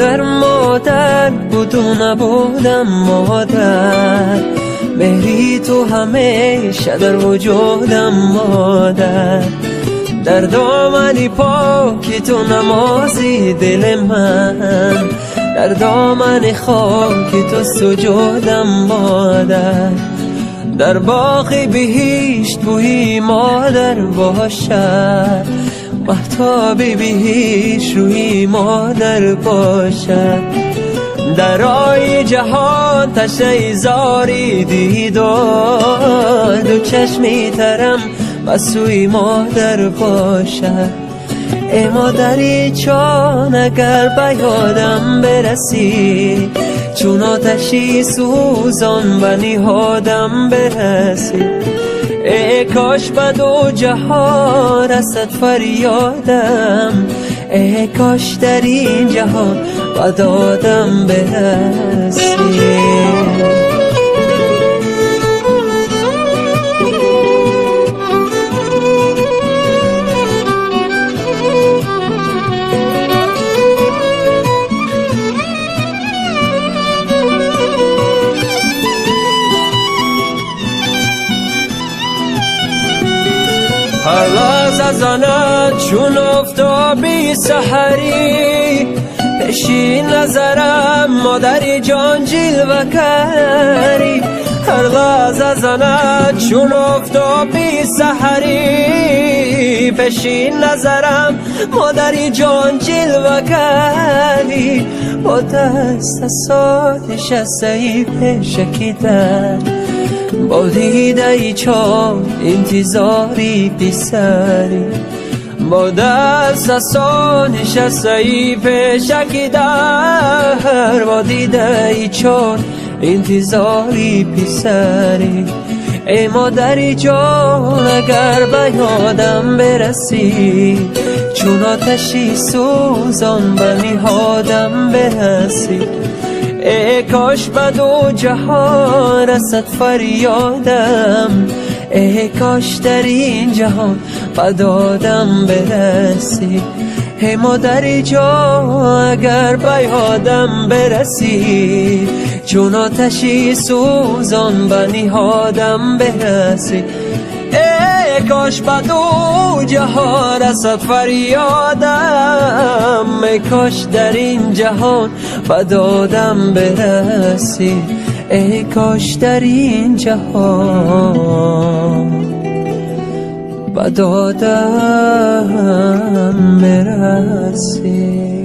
مادر بود و نبودم مادر، مهری تو همیشه در وجودم مادر، در دامنی پاکی تو نمازی دل من، در دامن خاکی تو سجودم مادر، در باغی بهشت بوی مادر باشد، مهتابی بهشت روی مادر باشد، در آی جهان تشنه زاری دیدار، دو چشمی ترم بسوی مادر باشد. ای مادری چون اگر به یادم برسی، چون آتشی سوزان به نهادم برسی، ای کاش به دو جهان رسد فریادم، ای کاش در این جهان به دادم برسی. هر لحظه از آنت چون آفتابی سحری، پیشی نظرم مادری جان جلوه کری، هر لحظه از آنت چون آفتابی سحری، پیشی نظرم مادری جان جلوه کری، با دست ساتش از سیف شکیدن، با دیده ای چون انتظاری پسری، با دست سانش از سیف شکیدر، با دیده ای چون انتظاری پسری، ای مادری جان اگر به یادم برسی، چون آتشی سوزان به نهادم برسی، ای کاش به دو جهان رسد فریادم، ای کاش در این جهان به دادم برسی، ای مادری جان اگر به یادم برسی، چون آتشی سوزان به نهادم برسی، ای کاش به دو جهان رسد فریادم، ای کاش در این جهان به دادم برسی، ای کاش در این جهان به دادم برسی.